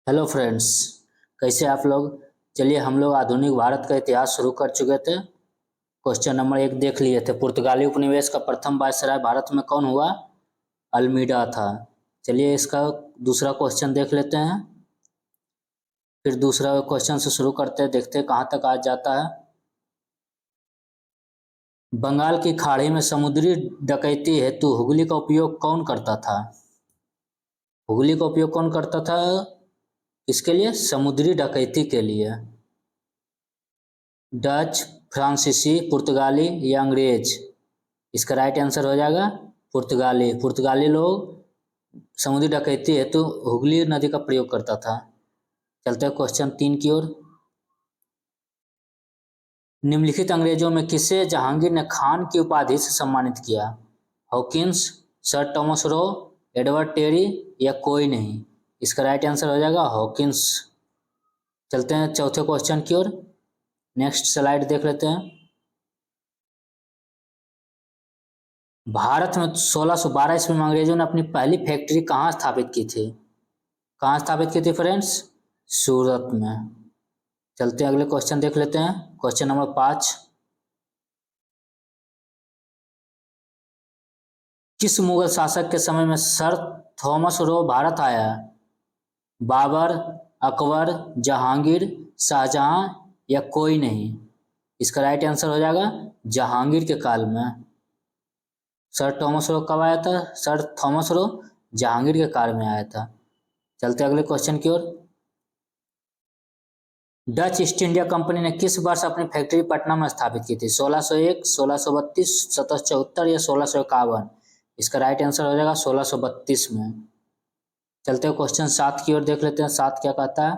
Hello friends, कैसे आप लोग। चलिए हम लोग आधुनिक भारत का इतिहास शुरू कर चुके थे। क्वेश्चन नंबर 1 देख लिए थे। पुर्तगाली उपनिवेश का प्रथम वायसराय भारत में कौन हुआ? अल्मीडा था। चलिए इसका दूसरा क्वेश्चन देख लेते हैं। फिर दूसरा क्वेश्चन से शुरू करते हैं, देखते हैं कहाँ तक आज जाता है। बंगाल की खाड़ी में समुद्री डकैती हेतु हुगली का उपयोग कौन करता था? हुगली का उपयोग कौन करता था? इसके लिए समुद्री डकैती के लिए। डच, फ्रांसीसी, पुर्तगाली या अंग्रेज? इसका राइट आंसर हो जाएगा पुर्तगाली। पुर्तगाली लोग समुद्री डकैती हेतु हुगली नदी का प्रयोग करता था। चलते हैं क्वेश्चन 3 की ओर। निम्नलिखित अंग्रेजों में किसे जहांगीर ने खान की उपाधि से सम्मानित किया? Hawkins, sir Thomas Roe, Edward Terry या कोई नहीं? इसका राइट आंसर हो जाएगा हॉकिंस। चलते हैं चौथे क्वेश्चन की ओर। नेक्स्ट स्लाइड देख लेते हैं। भारत में 1612 ईस्वी में अंग्रेजों ने अपनी पहली फैक्ट्री कहाँ स्थापित की थी? कहाँ स्थापित की थी फ्रेंड्स? सूरत में। चलते हैं अगले क्वेश्चन देख लेते हैं। Question number 5। किस मुगल शासक के समय में सर थॉमस रो भारत आया? बाबर, अकबर, जहांगीर, शाहजहां या कोई नहीं? इसका राइट आंसर हो जाएगा जहांगीर के काल में। सर थॉमस रो कब आया था? सर थॉमस रो जहांगीर के काल में आया था। चलते अगले क्वेश्चन की ओर। डच ईस्ट इंडिया कंपनी ने किस वर्ष अपनी फैक्ट्री पटना में स्थापित की थी? 1601, 1632, 1774 या 1651? इसका राइट आंसर हो जाएगा 1632 में। चलते हैं क्वेश्चन 7 की ओर देख लेते हैं। 7 क्या कहता है?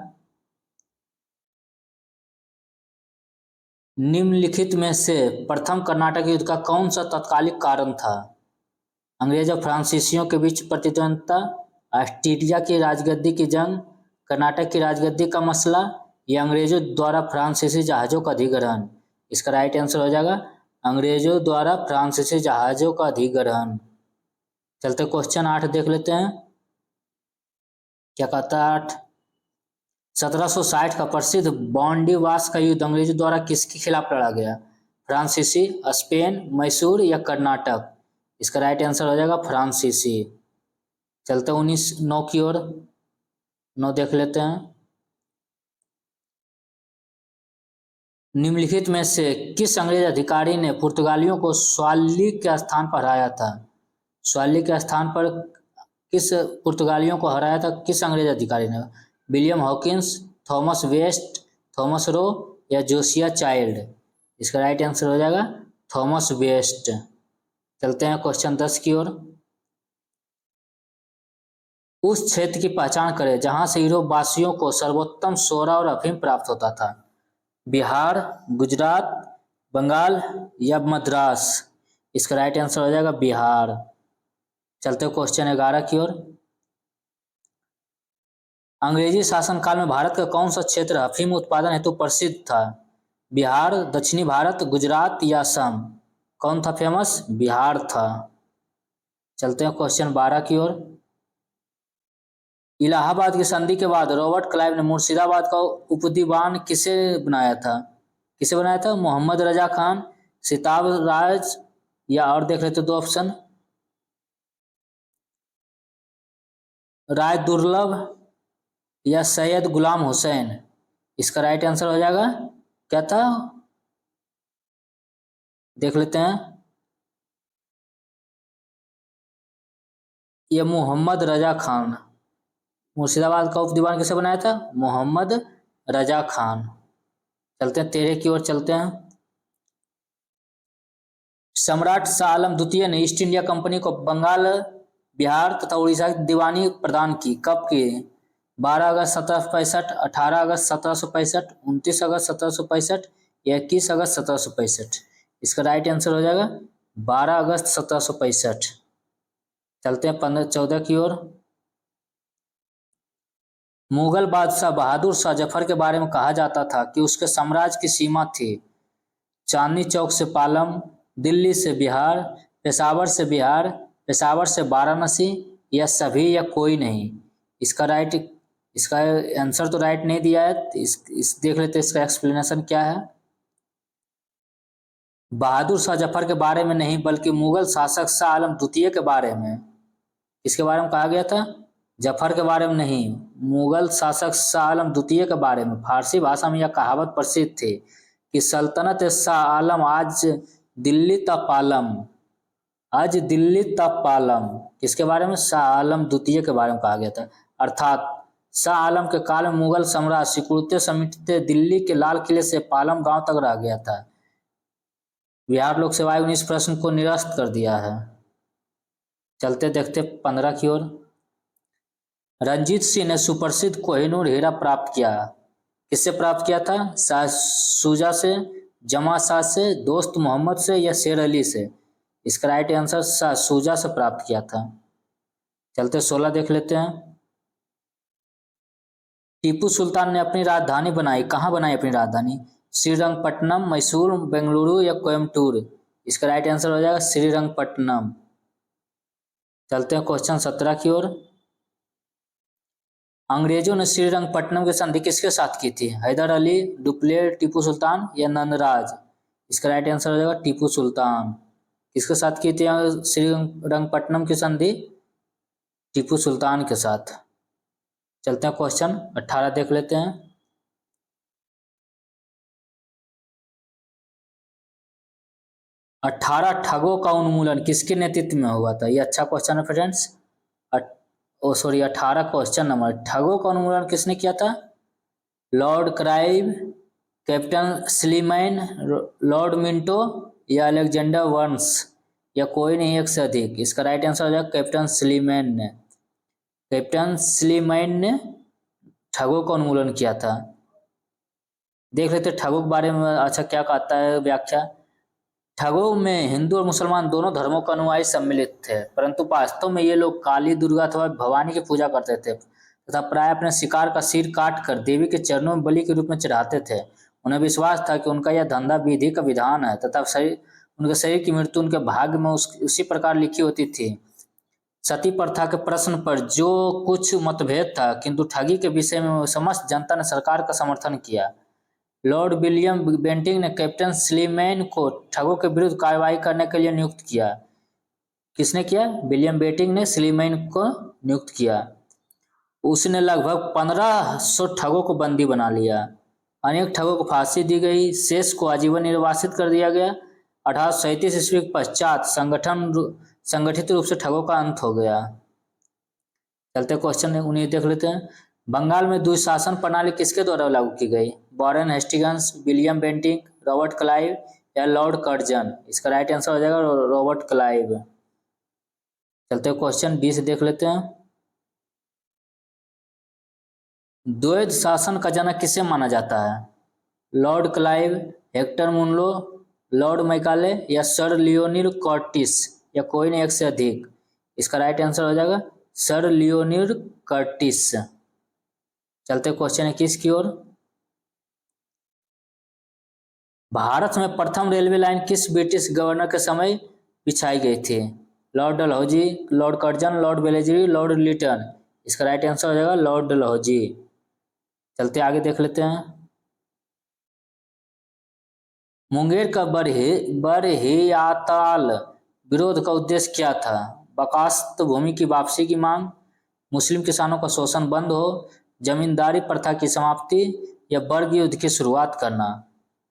निम्नलिखित में से प्रथम कर्नाटक युद्ध का कौन सा तत्कालिक कारण था? अंग्रेज और फ्रांसीसियों के बीच प्रतिद्वंद्विता, ऑस्ट्रिया की राजगद्दी की जंग, कर्नाटक की राजगद्दी का मसला या अंग्रेजों द्वारा फ्रांसीसी जहाजों का अधिग्रहण? इसका राइट आंसर हो जाएगा अंग्रेजों द्वारा फ्रांसीसी जहाजों का अधिग्रहण। चलते क्वेश्चन 8 देख लेते हैं। क्या कहता है 8? 1760 का प्रसिद्ध बॉन्डीवास का युद्ध अंग्रेजों द्वारा किसके खिलाफ लड़ा गया? फ्रांसीसी, स्पेन, मैसूर या कर्नाटक? इसका राइट आंसर हो जाएगा फ्रांसीसी। चलते 19 की ओर। 9 देख लेते हैं। निम्नलिखित में से किस अंग्रेज अधिकारी ने पुर्तगालियों को स्वाली के स्थान पर हराया था? स्वाली के स्थान पर किस पुर्तगालियों को हराया था? किस अंग्रेज अधिकारी ने? William Hawkins, Thomas West, Thomas Roe या जोसिया चाइल्ड? इसका राइट आंसर हो जाएगा थॉमस वेस्ट। चलते हैं क्वेश्चन 10 की ओर। उस क्षेत्र की पहचान करें जहां से यूरोप वासियों को सर्वोत्तम सोरा और अफीम प्राप्त होता था। बिहार, गुजरात, बंगाल या मद्रास? इसका राइट आंसर हो जाएगा बिहार। चलते क्वेश्चन 11 की ओर। अंग्रेजी शासनकाल में भारत का कौन सा क्षेत्र अफीम उत्पादन हेतु प्रसिद्ध था? बिहार, दक्षिणी भारत, गुजरात या असम? कौन था फेमस? बिहार था। चलते हैं क्वेश्चन 12 की ओर। इलाहाबाद की संधि के बाद रॉबर्ट क्लाइव ने मुर्शिदाबाद का उपदीवान किसे बनाया था? किसे बनाया था? मोहम्मद रजा खान, सिताब राज या और देख लेते 2 ऑप्शन, राय दुर्लभ या सैयद गुलाम हुसैन? इसका राइट आंसर हो जाएगा क्या था? देख लेते हैं। यह मोहम्मद रजा खान। मुर्शिदाबाद का उपदीवान किसे बनाया था? मोहम्मद रजा खान। चलते हैं 13 की ओर चलते हैं। सम्राट शाह आलम द्वितीय ने ईस्ट इंडिया कंपनी को बंगाल, बिहार तथा उड़ीसा की दीवानी प्रदान की। कब की? 12 अगस्त 1765, 18 अगस्त 1765, 29 अगस्त 1765 या 21 अगस्त 1765? इसका राइट आंसर हो जाएगा 12 अगस्त 1765। चलते हैं 14 की ओर। मुगल बादशाह बहादुर शाह जफर के बारे में कहा जाता था कि उसके साम्राज्य की सीमा थी चांदनी चौक से पालम, दिल्ली से बिहार, पेशावर से वाराणसी या सभी या कोई नहीं? इसका राइट इसका आंसर तो राइट नहीं दिया है, तो इस देख लेते हैं इसका एक्सप्लेनेशन क्या है। बहादुर शाह जफर के बारे में नहीं बल्कि मुगल शासक शाह आलम द्वितीय के बारे में, इसके बारे में कहा गया था, जफर के बारे में नहीं, मुगल शासक शाह आलम द्वितीय के बारे में। फारसी भाषा में यह कहावत प्रसिद्ध थी कि सल्तनत शाह आलम आज दिल्ली तक पालम, आज दिल्ली तक पालम, किसके बारे में, शाह आलम द्वितीय के बारे में कहा गया था। अर्थात शाह आलम के काल में मुगल सम्राट सिकुड़ते समिटते दिल्ली के लाल किले से पालम गांव तक रह गया था। बिहार लोक सेवा आयोग ने इस प्रश्न को निरस्त कर दिया है। चलते देखते 15 की ओर। रंजीत सिंह ने सुप्रसिद्ध कोहिनूर हीरा प्राप्त किया, किससे प्राप्त किया था, शाह शुजा से, जमा शाह से, दोस्त मोहम्मद से या शेर अली से। इसका राइट आंसर शाह शुजा से प्राप्त किया था। चलते 16 देख लेते हैं। टीपू सुल्तान ने अपनी राजधानी बनाई, कहाँ बनाई अपनी राजधानी, श्रीरंगपट्टनम, मैसूर, बेंगलुरु या कोयम्बटूर। इसका राइट आंसर हो जाएगा श्रीरंगपट्टनम। चलते हैं क्वेश्चन 17 की ओर। अंग्रेजों ने श्रीरंगपट्टनम की संधि किसके साथ की थी, हैदर अली, डुप्लेर, टीपू सुल्तान या नंदराज। इसका राइट आंसर हो जाएगा टीपू सुल्तान। किसके साथ की थी श्रीरंगपट्टनम की संधि, टीपू सुल्तान के साथ। चलते हैं क्वेश्चन 18 देख लेते हैं। 18 ठगों का उन्मूलन किसके नेतृत्व में हुआ था, ये अच्छा क्वेश्चन है friends. Oh sorry 18 question number, ठगों का उन्मूलन किसने किया था, Lord Clive, Captain Sleeman, Lord Minto या अलेक्जेंडर वर्न्स या कोई नहीं, एक से अधिक। इसका राइट आंसर हो जाएगा कैप्टन स्लीमैन ने। कैप्टन स्लीमैन ने ठगों का उन्मूलन किया था। देख लेते ठगों के बारे में अच्छा क्या कहता है व्याख्या। ठगों में हिंदू और मुसलमान दोनों धर्मों का अनुयायी सम्मिलित थे, परंतु वास्तव में ये लोग काली, दुर्गा अथवा भवानी की पूजा करते थे तथा प्राय अपने शिकार का सिर काट कर देवी के चरणों में बलि के रूप में चढ़ाते थे। उन्हें विश्वास था कि उनका यह धंधा विधि का विधान है तथा उनके शरीर की मृत्यु उनके भाग्य में उसी प्रकार लिखी होती थी। सती प्रथा के प्रश्न पर जो कुछ मतभेद था, किंतु ठगी के विषय में समस्त जनता ने सरकार का समर्थन किया। लॉर्ड विलियम बेंटिंग ने कैप्टन स्लीमैन को ठगों के विरुद्ध कार्रवाई करने के लिए नियुक्त किया। किसने किया, विलियम बेंटिंग ने स्लीमैन को नियुक्त किया। उसने लगभग 1500 ठगों को बंदी बना लिया। अनेक ठगों को फांसी दी गई, शेष को आजीवन निर्वासित कर दिया गया। 1837 ईस्वी के पश्चात संगठित रूप से ठगों का अंत हो गया। चलते क्वेश्चन 19 देख लेते हैं। बंगाल में द्विशासन प्रणाली किसके द्वारा लागू की गई, Warren Hastings, William Bentinck, Robert Clive या लॉर्ड कर्जन। इसका राइट आंसर हो जाएगा रॉबर्ट क्लाइव। चलते क्वेश्चन 20 देख लेते हैं। द्वैध शासन का जनक किसे माना जाता है, Lord Clive, Hector Munro, Lord Macaulay या सर लियोनिड कर्टिस या कोई नहीं, एक से अधिक। इसका राइट आंसर हो जाएगा सर लियोनिड कर्टिस। चलते क्वेश्चन 21 की ओर। भारत में प्रथम रेलवे लाइन किस ब्रिटिश गवर्नर के समय बिछाई गई थी, Lord Dalhousie, Lord Curzon, Lord Wellesley, Lord Lytton. इसका राइट आंसर हो जाएगा लॉर्ड डलहौजी। चलते आगे देख लेते हैं। मुंगेर का बरहियाताल विरोध का उद्देश्य क्या था, बकास्त भूमि की वापसी की मांग, मुस्लिम किसानों का शोषण बंद हो, जमींदारी प्रथा की समाप्ति या वर्ग युद्ध की शुरुआत करना।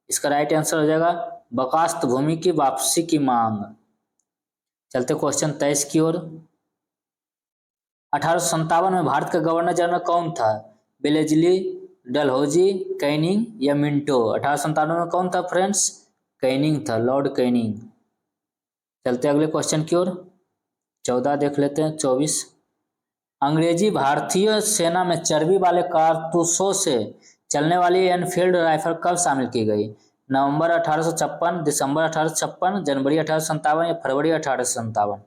इसका राइट आंसर हो जाएगा बकास्त भूमि की वापसी की मांग। चलते क्वेश्चन 23 की ओर। 1857 में भारत का गवर्नर जनरल कौन था, वेलेस्ली, डलहौजी, कैनिंग या मिंटो। 1857 में कौन था फ्रेंड्स, कैनिंग था, लॉर्ड कैनिंग। चलते अगले क्वेश्चन की ओर। 14 देख लेते हैं। 24 अंग्रेजी भारतीय सेना में चर्बी वाले कारतूसों से चलने वाली एनफील्ड राइफल कब शामिल की गई, नवंबर 1856, दिसंबर 1856, जनवरी 1857 या फरवरी 1857।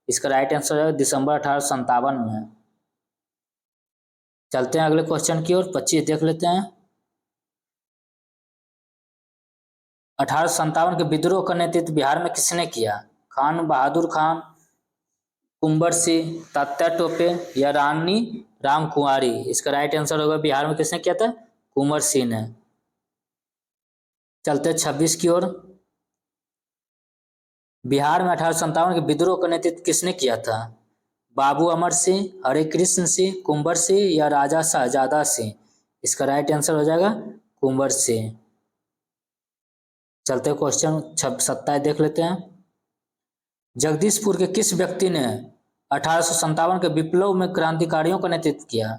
इसका राइट आंसर है दिसंबर 1857 में। चलते हैं अगले क्वेश्चन की ओर। 25 देख लेते हैं। 1857 के विद्रोह का नेतृत्व बिहार में किसने किया, खान बहादुर खान, कुंवर सिंह, तात्या टोपे या रानी रामकुमारी? इसका राइट आंसर होगा बिहार में किसने किया था? कुंवर सिंह ने। चलते 26 की ओर। बिहार में 1857 के विद्रोह का नेतृत्व किसने किया था? बाबू अमर सिंह, हरे कृष्ण सिंह, कुंवर सिंह या राजा शहजादा सिंह? इसका राइट आंसर हो जाएगा कुंवर सिंह। चलते क्वेश्चन 27 देख लेते हैं। जगदीशपुर के किस व्यक्ति ने 1857 के विप्लव में क्रांतिकारियों का नेतृत्व किया?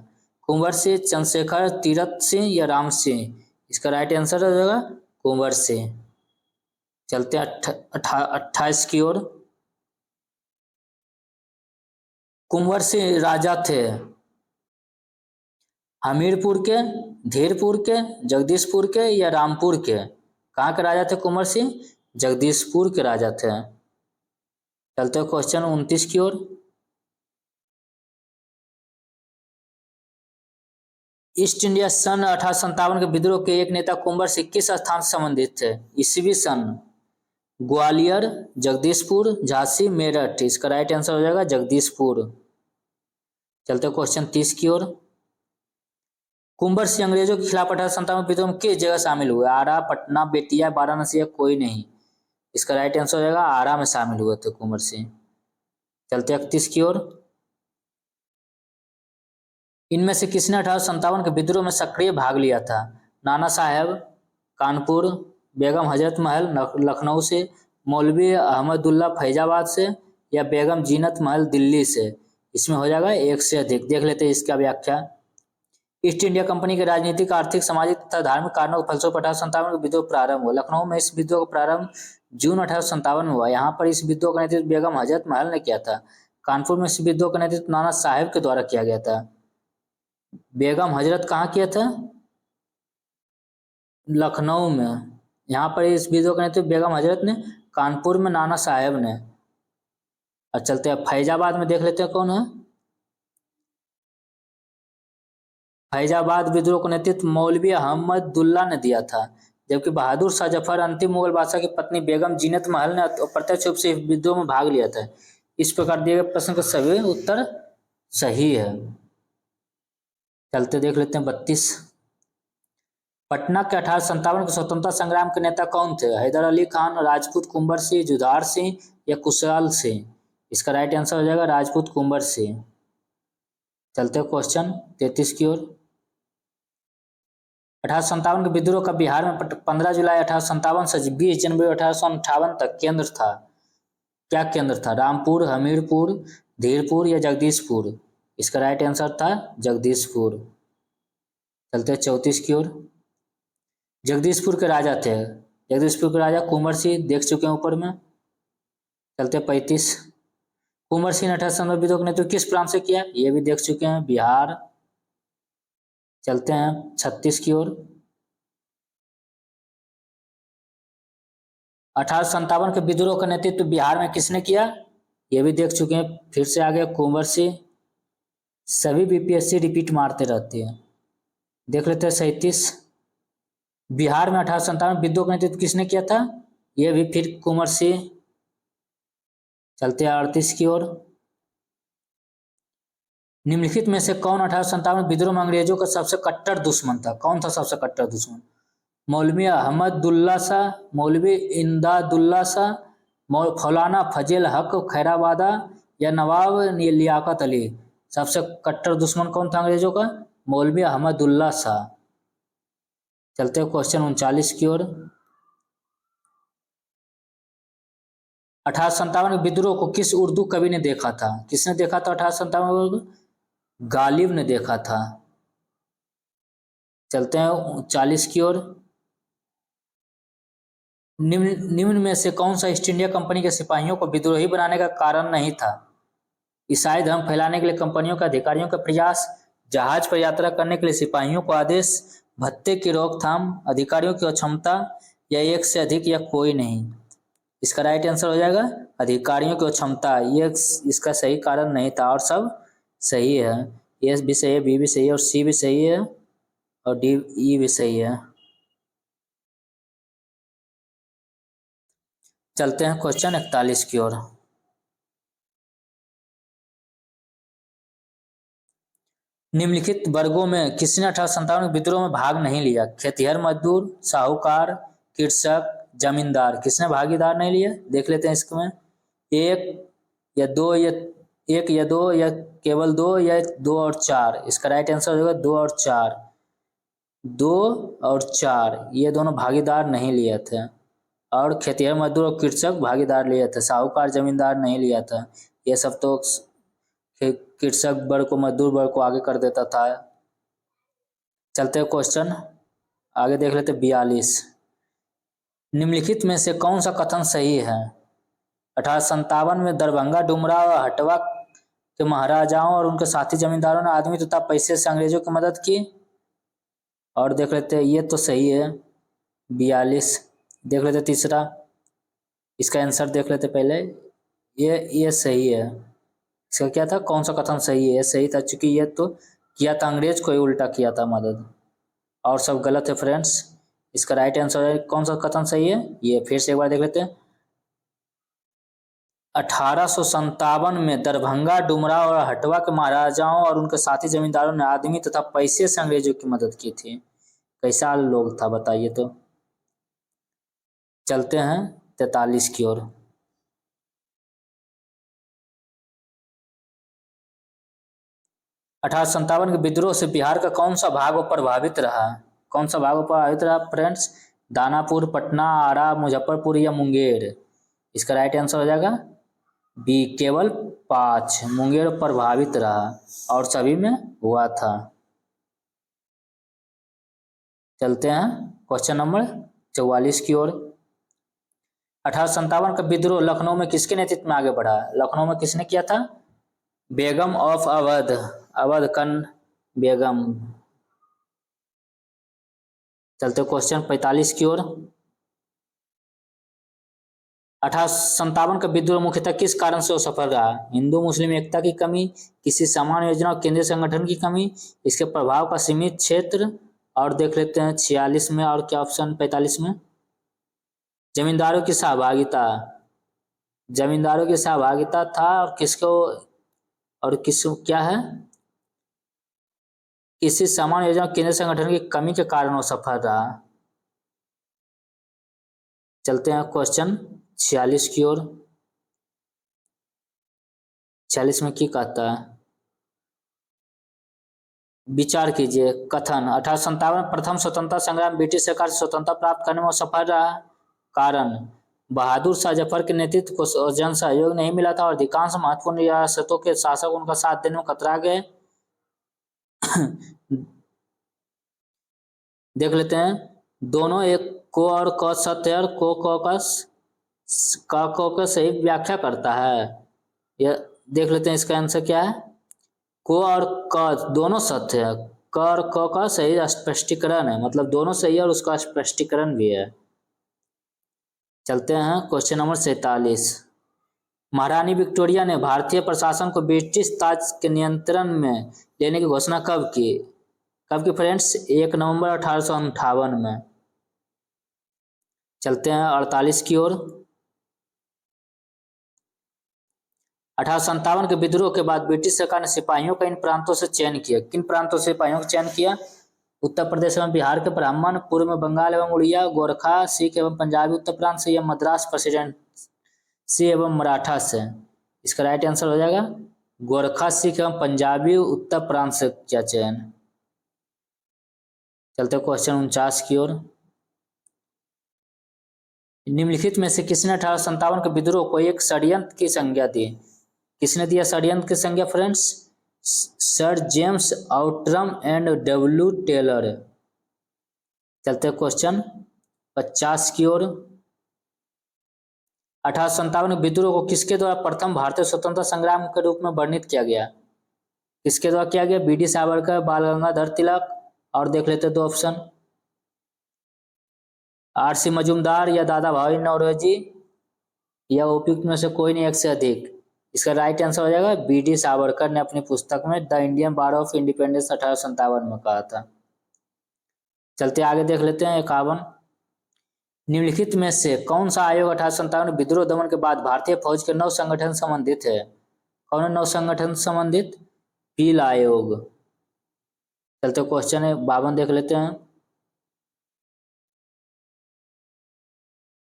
कुंवर सिंह, चंद्रशेखर, तीरथ सिंह या राम सिंह? इसका राइट आंसर हो जाएगा कुंवर सिंह। चलते 28 की ओर। कुंवर सिंह राजा थे हमीरपुर के, धीरपुर के, जगदीशपुर के या रामपुर के? कहाँ के राजा थे कुंवर सिंह? जगदीशपुर के राजा थे। चलते क्वेश्चन 29 की ओर। ईस्ट इंडिया सन 1857 के विद्रोह के एक नेता कुंवर सिंह किस स्थान से संबंधित थे? ईसवी सन। ग्वालियर, जगदीशपुर, झांसी, मेरठ? इसका राइट आंसर हो जाएगा जगदीशपुर। चलते क्वेश्चन 30 की ओर। कुंवर सिंह अंग्रेजों के खिलाफ 1857 विद्रोह में किस जगह शामिल हुए? आरा, पटना, बेतिया, वाराणसी या कोई नहीं? इसका राइट आंसर हो जाएगा आरा में शामिल हुए थे कुंवर सिंह। चलते 31 की ओर। इनमें से किसने 1857 के विद्रोह में सक्रिय भाग लिया था? नाना साहेब, कानपुर, बेगम हजरत महल लखनऊ से, मौलवी अहमदुल्ला फैजाबाद से या बेगम जीनत महल दिल्ली से? इसमें हो जाएगा एक से अधिक। देख लेते हैं इसका व्याख्या। ईस्ट इंडिया कंपनी के राजनीतिक, आर्थिक, सामाजिक तथा धार्मिक कारणों के फलस्वरूप 1857 में विद्रोह प्रारंभ हुआ। लखनऊ में इस विद्रोह का प्रारंभ जून 1857 में हुआ। यहाँ पर इस विद्रोह का नेतृत्व बेगम हजरत महल ने किया था। कानपुर में इस विद्रोह का नेतृत्व नाना साहेब के द्वारा किया गया था। बेगम हजरत कहाँ किया था? लखनऊ में। यहाँ पर इस विद्रोह का नेतृत्व बेगम हजरत ने, कानपुर में नाना साहेब ने। और चलते हैं फैजाबाद में, देख लेते हैं कौन है। फैजाबाद विद्रोह का नेतृत्व मौलवी अहमदुल्ला ने दिया था, जबकि बहादुर शाह जफर अंतिम मुगल बादशाह की पत्नी बेगम जीनत महल ने अप्रत्यक्ष रूप से विद्रोह में भाग लिया था। इस प्रकार दिए गए प्रश्न का सभी उत्तर सही है। चलते देख लेते हैं 32। पटना के 1857 के स्वतंत्रता संग्राम के नेता कौन थे? हैदर अली खान, राजपूत कुंवर सिंह, जुझार सिंह या कुशल सिंह? इसका राइट आंसर हो जाएगा राजपूत कुंवर सिंह। चलते क्वेश्चन 33 की ओर। 1857 के विद्रोह का बिहार में 15 जुलाई 1857 से 20 जनवरी 1858 तक केंद्र था। क्या केंद्र था? रामपुर, हमीरपुर, धीरपुर या जगदीशपुर? इसका राइट आंसर था जगदीशपुर। चलते 34 की ओर। जगदीशपुर के राजा थे, जगदीशपुर के राजा कुंवर सिंह, देख चुके हैं ऊपर में। चलते 35। कुंवर सिंह ने 1857 विद्रोह का नेतृत्व किस प्रांत से किया? ये भी देख चुके हैं, बिहार। चलते हैं 36 की ओर। 1857 के विद्रोह का नेतृत्व बिहार में किसने किया? ये भी देख चुके हैं, फिर से आगे कुंवर सिंह। सभी बीपीएससी रिपीट मारते रहते हैं। देख लेते हैं 37। बिहार में 1857 विद्रोह का नेतृत्व किसने किया था? ये भी फिर कुंवर सिंह। चलते हैं 38 की ओर। निम्नलिखित में से कौन 1857 विद्रोह में अंग्रेजों का सबसे कट्टर दुश्मन था? कौन था सबसे कट्टर दुश्मन? मौलवी अहमदुल्ला शाह, मौलवी इमदादुल्ला शाह, मौलाना फजल हक खैराबादा या नवाब लियाकत अली? सबसे कट्टर दुश्मन कौन था अंग्रेजों का? मौलवी अहमदुल्ला शाह। चलते हैं क्वेश्चन 39 की ओर। 1857 विद्रोह को किस उर्दू कवि ने देखा था? किसने देखा था 1857? गालिब ने देखा था। चलते हैं 40 की ओर। निम्न में से कौन सा ईस्ट इंडिया कंपनी के सिपाहियों को विद्रोही बनाने का कारण नहीं था? ईसाई धर्म फैलाने के लिए कंपनियों के अधिकारियों का प्रयास, जहाज पर यात्रा करने के लिए सिपाहियों को आदेश, भत्ते की रोकथाम, अधिकारियों की अक्षमता या एक से अधिक या कोई नहीं? इसका राइट आंसर हो जाएगा अधिकारियों की अक्षमता। ये इसका सही कारण नहीं था और सब सही है। ए भी सही है, बी भी सही है और सी भी सही है और डी ई भी सही है। चलते हैं क्वेश्चन 41 की ओर। निम्नलिखित वर्गों में किसने 1857 के विद्रोह में भाग नहीं लिया? खेतिहर मजदूर, साहूकार, कृषक, जमींदार। किसने भागीदार नहीं लिया? देख लेते हैं इसमें। एक या दो या एक या दो या केवल दो या दो और चार। इसका राइट आंसर होगा दो और चार। दो और चार ये दोनों भागीदार नहीं लिए थे। और खेतिहर मजदूर और कृषक भागीदार लिए थे, साहूकार जमींदार नहीं लिया था। ये सब तो कृषक वर्ग को, मजदूर वर्ग को आगे कर देता था। चलते हैं क्वेश्चन आगे देख लेते 42। निम्नलिखित में से कौन सा कथन सही है? 1857 में दरभंगा, डुमरा और हटवा के महाराजाओं और उनके साथी जमींदारों ने आदमी तथा पैसे से अंग्रेजों की मदद की। और देख लेते हैं, ये तो सही है 42। देख लेते तीसरा, इसका आंसर देख लेते पहले। ये सही है। इसका क्या था, कौन सा कथन सही है? ये सही था, चूंकि ये तो किया था अंग्रेज को ही उल्टा किया था मदद। और सब गलत है फ्रेंड्स। इसका राइट आंसर है, कौन सा कथन सही है? ये फिर से एक बार देख लेते हैं। 1857 में दरभंगा, डुमरा और हटवा के महाराजाओं और उनके साथी जमींदारों ने आदमी तथा पैसे से अंग्रेजों की मदद की थी। कैसा लोग था बताइए तो। चलते हैं 43 की ओर। 1857 के विद्रोह से बिहार का कौन सा भाग प्रभावित रहा? कौन सा भाग प्रभावित रहा फ्रेंड्स? दानापुर, पटना, आरा, मुजफ्फरपुर या मुंगेर। इसका राइट आंसर हो जाएगा बी, केवल 5। मुंगेर प्रभावित रहा और सभी में हुआ था। चलते हैं क्वेश्चन नंबर 44 की ओर। 1857 का विद्रोह लखनऊ में किसके नेतृत्व में आगे बढ़ा? लखनऊ में किसने किया था? बेगम ऑफ अवध, अवध कन बेगम। चलते क्वेश्चन 45 की ओर। 1857 का विद्रोह मुख्यतः किस कारण से सफल रहा? हिंदू मुस्लिम एकता की कमी, किसी समान योजना और केंद्रीय संगठन की कमी, इसके प्रभाव का सीमित क्षेत्र। और देख लेते हैं 46 में, और क्या ऑप्शन 45 में? जमींदारों की सहभागिता। जमींदारों की सहभागिता था। और किसको, और किस क्या है, किसी समान योजना केंद्र संगठन की कमी के कारण वो सफल रहा। चलते हैं क्वेश्चन 46 की ओर। 46 में क्या कहता है, विचार कीजिए। कथन 1857 प्रथम स्वतंत्रता संग्राम ब्रिटिश सरकार से स्वतंत्रता प्राप्त करने में सफल रहा। कारण, बहादुर शाह जफर के नेतृत्व को जन सहयोग नहीं मिला था और अधिकांश महत्वपूर्ण रियासतों के शासक उनका साथ देने में कतरा गए। देख लेते हैं, दोनों एक को और क सत्य और को का सही व्याख्या करता है। यह देख लेते हैं, इसका आंसर क्या है? को और क दोनों सत्य है। क और क का सही स्पष्टीकरण है, मतलब दोनों सही है और उसका स्पष्टीकरण भी है। चलते हैं क्वेश्चन नंबर 47। महारानी विक्टोरिया ने भारतीय प्रशासन को ब्रिटिश ताज के नियंत्रण में लेने की घोषणा कब की? कब की फ्रेंड्स? 1 नवंबर 1858 में। चलते हैं 48 की ओर। 1857 के विद्रोह के बाद ब्रिटिश सरकार ने सिपाहियों का इन प्रांतों से चयन किया। किन प्रांतों से सिपाहियों का चयन किया? उत्तर प्रदेश एवं बिहार के ब्राह्मण, पूर्व में बंगाल एवं उड़िया, गोरखा, सिख एवं पंजाबी उत्तर प्रांत से, या मद्रास प्रेसिडेंसी एवं मराठा से। इसका राइट आंसर हो जाएगा गोरखा, सिख एवं पंजाबी उत्तर प्रांत से किया चयन। चलते क्वेश्चन 49 की ओर। निम्नलिखित में से किसने 1857 के विद्रोह को एक षड्यंत्र की संज्ञा दी? किसने दिया षड्यंत्र की संज्ञा friends? Sir James Outram and W Taylor. चलते क्वेश्चन 50 की ओर। 1857 विद्रोह को किसके द्वारा प्रथम भारतीय स्वतंत्रता संग्राम के रूप में वर्णित किया गया? किसके द्वारा किया गया? बी.डी. सावरकर, बाल गंगाधर तिलक। और देख लेते दो ऑप्शन, आर.सी. मजूमदार या दादा भाई नौरोजी, या उपयुक्त में से कोई नहीं, एक से अधिक। इसका राइट आंसर हो जाएगा बी.डी. सावरकर ने अपनी पुस्तक में the Indian war of independence 1857 में कहा था। चलते आगे देख लेते हैं 51। निम्नलिखित में से कौन सा आयोग 1857 विद्रोह दमन के बाद भारतीय फौज के नव संगठन संबंधित है? कौन नव संगठन संबंधित? पील आयोग। चलते क्वेश्चन है 52 देख लेते हैं।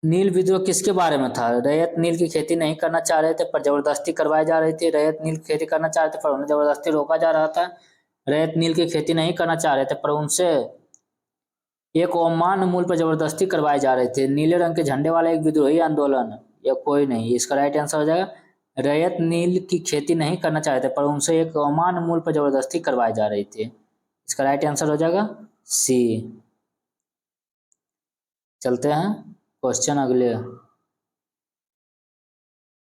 नील विद्रोह किसके बारे में था? रैयत नील की खेती नहीं करना चाह रहे थे पर जबरदस्ती करवाई जा रही थी। रैयत नील की खेती करना चाह रहे थे पर उन्हें जबरदस्ती रोका जा रहा था। रैयत नील की खेती नहीं करना चाह रहे थे पर उनसे एक अवमान्य मूल्य पर जबरदस्ती करवाई जा रही थी। नीले रंग के झंडे वाला एक विद्रोही आंदोलन या कोई नहीं, इसका राइट आंसर हो जाएगा रैयत नील की खेती नहीं करना चाह रहे थे पर उनसे एक अवमान्य मूल्य पर जबरदस्ती करवाई जा रही थी। इसका राइट आंसर हो जाएगा सी। चलते हैं क्वेश्चन अगले।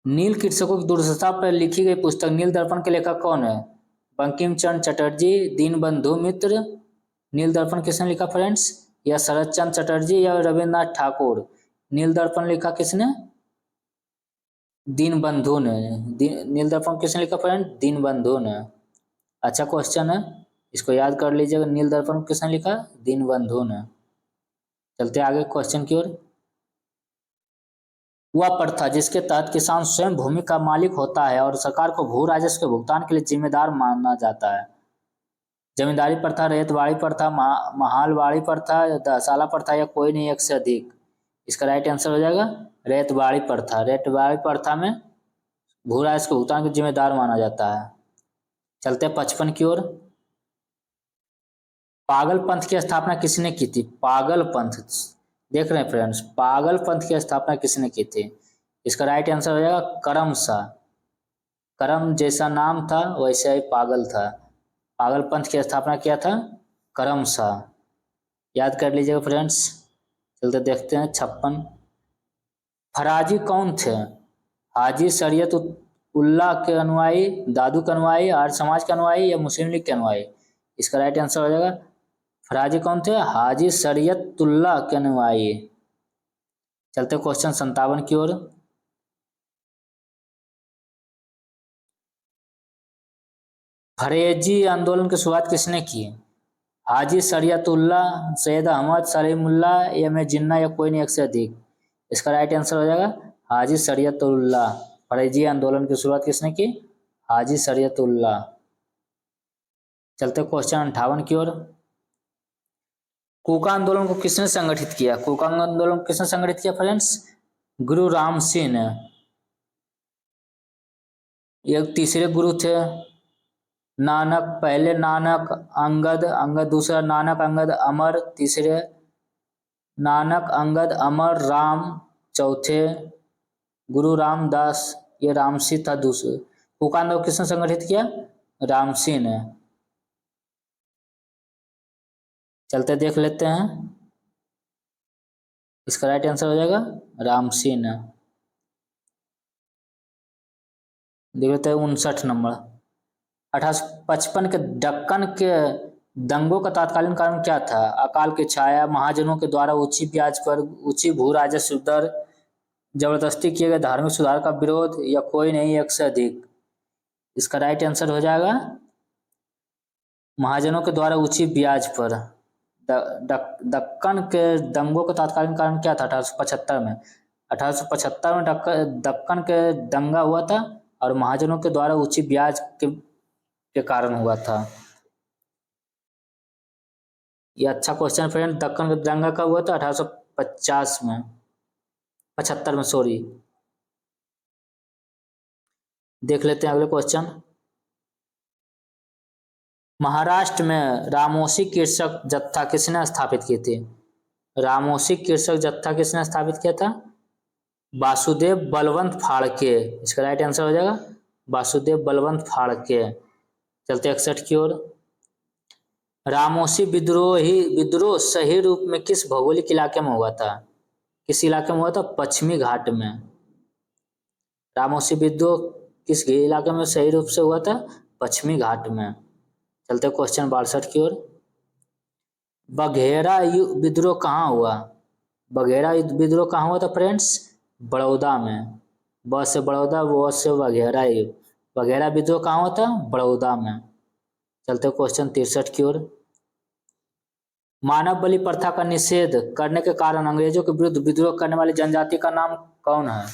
नील कृषकों की दुर्दशा पर लिखी गई पुस्तक नील दर्पण के लेखक कौन है? बंकिम चंद्र चटर्जी, दीनबंधु मित्र। नील दर्पण किसने लिखा फ्रेंड्स? या शरद चंद्र चटर्जी या रविन्द्रनाथ ठाकुर? नील दर्पण लिखा किसने? दीनबंधु ने। नील दर्पण किसने लिखा फ्रेंड? दीनबंधु ने। अच्छा क्वेश्चन है, इसको याद कर लीजिएगा। नील दर्पण किसने लिखा? दीनबंधु ने। चलते आगे क्वेश्चन की ओर। वह प्रथा जिसके तहत किसान स्वयं भूमि का मालिक होता है और सरकार को भू राजस्व के भुगतान के लिए जिम्मेदार माना जाता है। जमींदारी प्रथा, रैयतवाड़ी प्रथा, महालवाड़ी प्रथा, दसाला प्रथा या कोई नहीं एक से अधिक? इसका राइट आंसर हो जाएगा रैयतवाड़ी प्रथा। रैयतवाड़ी प्रथा में भू राजस्व के भुगतान के जिम्मेदार माना जाता है। चलते 55 की ओर। पागल पंथ की स्थापना किसने की थी? पागल पंथ, देख रहे हैं फ्रेंड्स, पागल पंथ की स्थापना किसने की थी? इसका राइट आंसर हो जाएगा करम शाह। करम जैसा नाम था वैसे ही पागल था। पागल पंथ की स्थापना किया था करम शाह। याद कर लीजिएगा फ्रेंड्स। चलते देखते हैं 56। फराजी कौन थे? हाजी शरीयत उल्लाह के अनुयायी, दादू के अनुयायी, आर्य समाज के अनुयायी या मुस्लिम लीग के अनुयायी? इसका राइट आंसर हो जाएगा फराजी कौन थे? हाजी शरीयतुल्लाह के अनुयायी। चलते क्वेश्चन 57 की ओर। फरेजी आंदोलन की शुरुआत किसने की? हाजी शरीयतुल्लाह, सैयद अहमद सलीमुल्लाह, एम ए जिन्ना या कोई नहीं एक से अधिक? इसका राइट आंसर हो जाएगा हाजी शरीयतुल्लाह। फरेजी आंदोलन की शुरुआत किसने की? हाजी शरीयतुल्लाह। चलते क्वेश्चन 58 की ओर। कूका आंदोलन को किसने संगठित किया? कूका आंदोलन को किसने संगठित किया फ्रेंड्स? गुरु राम सिंह ने। एक तीसरे गुरु थे नानक, पहले नानक अंगद, अंगद दूसरा नानक अंगद अमर, तीसरे नानक अंगद अमर राम, चौथे गुरु रामदास, ये रामसिंह था दूसरे। कूका आंदोलन किसने संगठित किया? राम सिंह ने। चलते देख लेते हैं। इसका राइट आंसर हो जाएगा राम सिंह ने। देख लेते हैं 59 नंबर। 1855 के दक्कन के दंगों का तत्कालीन कारण क्या था? अकाल की छाया, महाजनों के द्वारा ऊंची ब्याज पर ऊंची भू राजस्व दर, जबरदस्ती किए गए धार्मिक सुधार का विरोध या कोई नहीं एक से अधिक? इसका राइट आंसर हो जाएगा महाजनों के द्वारा ऊंची ब्याज पर। दक्कन के दंगों का तत्कालीन कारण क्या था 1875 में? 1875 में दक्कन के दंगा हुआ था और महाजनों के द्वारा ऊंची ब्याज के कारण हुआ था। ये अच्छा क्वेश्चन फ्रेंड। दक्कन का दंगा कब हुआ था? 1850 में, 75 में सॉरी। देख लेते हैं अगले क्वेश्चन। महाराष्ट्र में रामोशी कृषक जत्था किसने स्थापित की थी? रामोशी कृषक जत्था किसने स्थापित किया था? वासुदेव बलवंत फाड़के। इसका राइट आंसर हो जाएगा वासुदेव बलवंत फाड़के। चलते 61 की ओर। रामोशी विद्रोह सही रूप में किस भौगोलिक इलाके में हुआ था? किस इलाके में हुआ था? पश्चिमी घाट में। रामोशी विद्रोह किस इलाके में सही रूप से हुआ था? पश्चिमी घाट में। चलते क्वेश्चन 62 की ओर। बघेरा विद्रोह कहाँ हुआ? बघेरा विद्रोह कहाँ हुआ था फ्रेंड्स? बड़ौदा में। ब से बड़ौदा, वो से बघेरा। बघेरा विद्रोह कहाँ हुआ था? बड़ौदा में। चलते क्वेश्चन 63 की ओर। मानव बलि प्रथा का निषेध करने के कारण अंग्रेजों के विरुद्ध विद्रोह करने वाली जनजाति का नाम कौन है?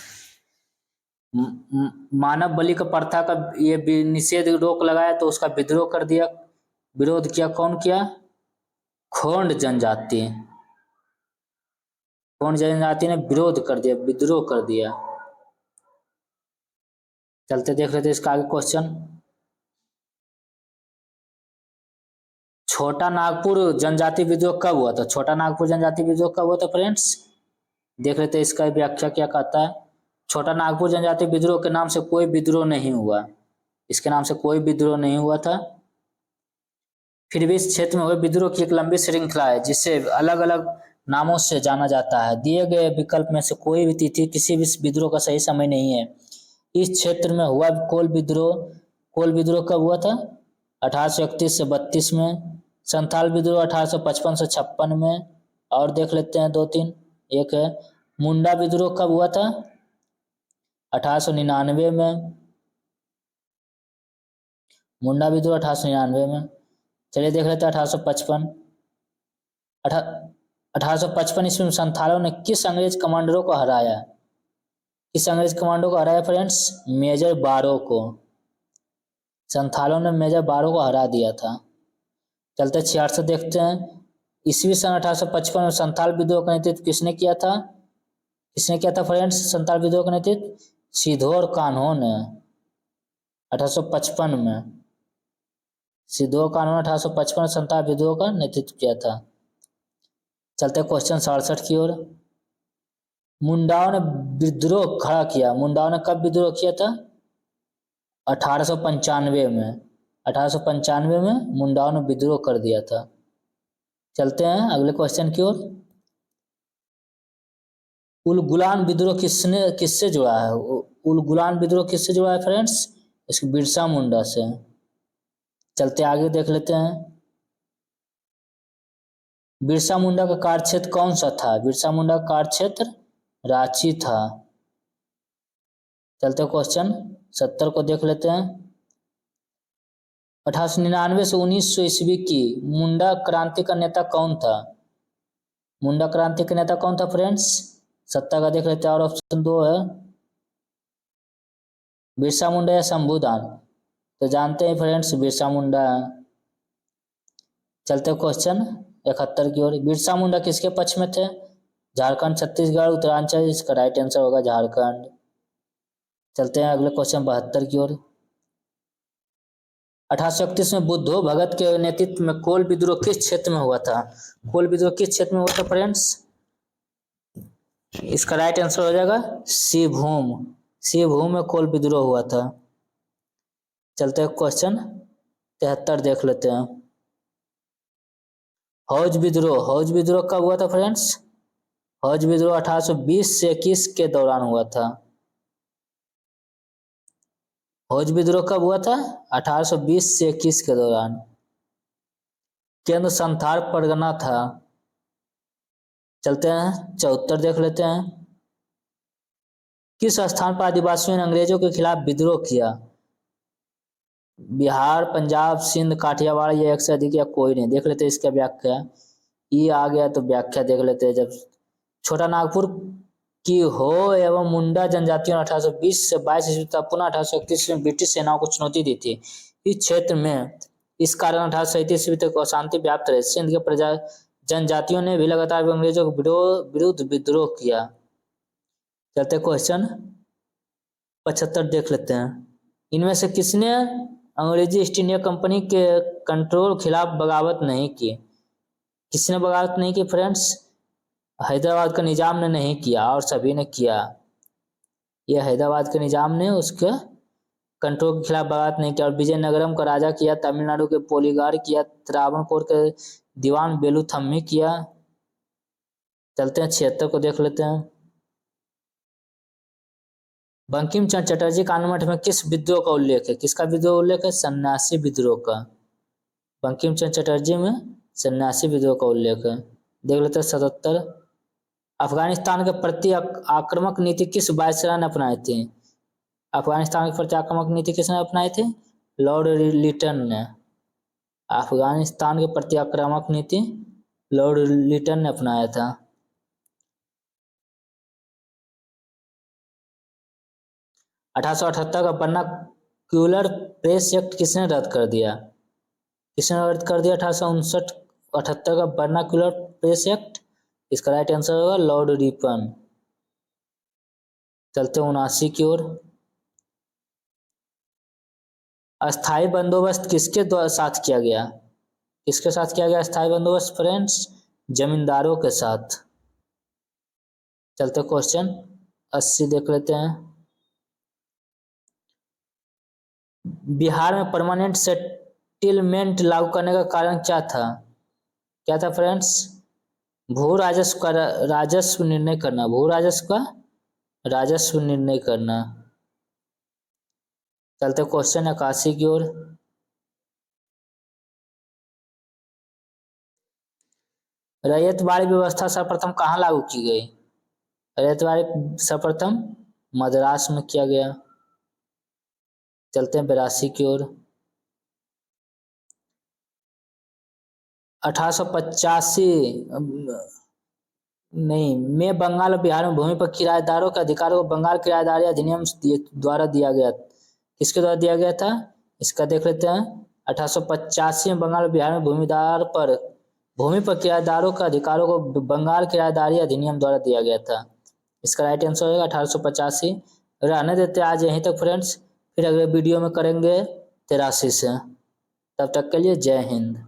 मानव बलि का प्रथा का ये निषेध रोक लगाया तो उसका विद्रोह कर दिया विरोध किया, कौन किया? खोंड जनजाति। खोंड जनजाति ने विरोध कर दिया, विद्रोह कर दिया। चलते देख लेते इसका आगे क्वेश्चन। छोटा नागपुर जनजाति विद्रोह कब हुआ था? छोटा नागपुर जनजाति विद्रोह कब हुआ था फ्रेंड्स? देख लेते इसका व्याख्या क्या कहता है। छोटा नागपुर जनजाति विद्रोह के नाम से कोई विद्रोह नहीं हुआ, इसके नाम से कोई विद्रोह नहीं हुआ था। फिर भी इस क्षेत्र में हुए विद्रोह की एक लंबी श्रृंखला है जिसे अलग अलग नामों से जाना जाता है। दिए गए विकल्प में से कोई भी तिथि किसी भी विद्रोह का सही समय नहीं है। इस क्षेत्र में हुआ कोल विद्रोह कब हुआ था? 1831 से 32 में। संथाल विद्रोह 1855 से 56 में। और देख लेते हैं 2-3। एक है मुंडा विद्रोह कब हुआ था? 1899 में। मुंडा विद्रोह 1899 में। चलिए देख लेते हैं 1855। 1855 ईस्वी में संथालों ने किस अंग्रेज कमांडरों को हराया? किस अंग्रेज कमांडो को हराया फ्रेंड्स? मेजर बारो को। संथालों ने मेजर बारो को हरा दिया था। चलते 66 देखते हैं। ईस्वी सन 1855 में संथाल विद्रोह का नेतृत्व किसने किया था? किसने किया था फ्रेंड्स संथाल विद्रोह का नेतृत्व? सिद्धोर कान्हो ने 1855 में। सिद्धोर कान्हो ने 1855 में संथाल विद्रोह का नेतृत्व किया था। चलते क्वेश्चन 67 की ओर। मुंडाओं ने विद्रोह खड़ा किया। मुंडाओं ने कब विद्रोह किया था? 1895 में। 1895 में मुंडाओं ने विद्रोह कर दिया था। चलते हैं अगले क्वेश्चन की ओर। उलगुलान विद्रोह किससे जुड़ा है? उलगुलान विद्रोह किससे जुड़ा है फ्रेंड्स? इसको बिरसा मुंडा से। चलते आगे देख लेते हैं। बिरसा मुंडा का कार्यक्षेत्र कौन सा था? बिरसा मुंडा का कार्यक्षेत्र रांची था। चलते क्वेश्चन 70 को देख लेते हैं। 1899 से 1900 ईस्वी की मुंडा क्रांति का नेता कौन था? मुंडा क्रांति का नेता कौन था फ्रेंड्स? 70 का देख लेते हैं और ऑप्शन 2 है बिरसा मुंडा या शंभूदान। तो जानते हैं फ्रेंड्स बिरसा मुंडा। चलते क्वेश्चन 71 की ओर। बिरसा मुंडा किसके पक्ष में थे? झारखंड, छत्तीसगढ़, उत्तरांचल। इसका राइट आंसर होगा झारखंड। चलते हैं अगले क्वेश्चन 72 की ओर। 1831 में बुद्धो भगत के नेतृत्व में कोल विद्रोह किस क्षेत्र में हुआ था? कोल विद्रोह किस क्षेत्र में हुआ था फ्रेंड्स? इसका राइट आंसर हो जाएगा सिंहभूम। सिंहभूम में कोल विद्रोह हुआ था। चलते हैं क्वेश्चन 73 देख लेते हैं। हौज विद्रोह कब हुआ था फ्रेंड्स? हौज विद्रोह 1820 से 21 के दौरान हुआ था। हौज विद्रोह कब हुआ था? 1820 से 21 के दौरान। केंद्र संथाल परगना था। चलते हैं 74 देख लेते हैं। किस स्थान पर आदिवासियों ने अंग्रेजों के खिलाफ विद्रोह किया? बिहार, पंजाब, सिंध, काठियावाड़ या एक से अधिक या कोई नहीं। देख लेते हैं इसका व्याख्या। ये आ गया तो व्याख्या देख लेते हैं। जब छोटा नागपुर की हो एवं मुंडा जनजातियों ने 1820 से 22 ईस्वी तक पुनः 1831 में ब्रिटिश सेनाओं को चुनौती दी थी। इस क्षेत्र में इस कारण 1837 ईस्वी तक अशांति व्याप्त रही। सिंध के प्रजा जनजातियों ने भी लगातार अंग्रेजों के विरुद्ध विद्रोह किया। चलते क्वेश्चन 75 देख लेते हैं। इनमें से किसने अंग्रेजी ईस्ट इंडिया कंपनी के कंट्रोल खिलाफ बगावत नहीं की? किसने बगावत नहीं की फ्रेंड्स? हैदराबाद का निजाम ने नहीं किया और सभी ने किया। यह हैदराबाद के निजाम ने उसके कंट्रोल के खिलाफ बगावत नहीं किया। और विजयनगरम का राजा किया, तमिलनाडु के पोलीगार किया, त्रावणकोर के दीवान बेलूथम्मी किया। चलते हैं 76 को देख लेते हैं। बंकिम चंद्र चटर्जी कानमठ में किस विद्रोह का उल्लेख है? किसका विद्रोह उल्लेख है? सन्यासी विद्रोह का। बंकिम चंद्र चटर्जी में सन्यासी विद्रोह का उल्लेख है। देख लेते हैं 77। अफगानिस्तान के प्रति आक्रामक नीति किस वायसराय ने अपनाई थी? अफगानिस्तान के प्रति आक्रामक नीति किसने अपनाई थी? लॉर्ड लिटन ने। अफगानिस्तान के प्रति आक्रामक नीति लॉर्ड लिटन ने अपनाया था। 1878 का वर्नाक्यूलर प्रेस एक्ट किसने रद्द कर दिया? किसने रद्द कर दिया 1868 का वर्नाक्युलर प्रेस एक्ट? इसका राइट आंसर होगा लॉर्ड रिपन। चलते 79 की ओर। अस्थाई बंदोबस्त किसके साथ किया गया? किसके साथ किया गया अस्थाई बंदोबस्त फ्रेंड्स? जमींदारों के साथ। चलते क्वेश्चन 80 देख लेते हैं। बिहार में परमानेंट सेटलमेंट लागू करने का कारण क्या था? क्या था फ्रेंड्स? भू राजस्व का राजस्व निर्णय करना। भू राजस्व का राजस्व निर्णय करना। चलते क्वेश्चन 81 की ओर। रैयतवाड़ी व्यवस्था सर्वप्रथम कहाँ लागू की गई? रैयतवाड़ी सर्वप्रथम मद्रास में किया गया। चलते हैं 82 की ओर। 1885 नहीं में बंगाल और बिहार में भूमि पर किराएदारों के अधिकारों को बंगाल किराएदारी अधिनियम द्वारा दिया गया। किसके द्वारा दिया गया था? इसका देख लेते हैं। 1885 में बंगाल और बिहार में भूमि पर किराएदारों के अधिकारों को बंगाल किराएदारी अधिनियम द्वारा दिया गया था। इसका राइट आंसर होगा 1885। रहने देते आज यहीं तक फ्रेंड्स, फिर अगले वीडियो में करेंगे 83 से। तब तक के लिए जय हिंद।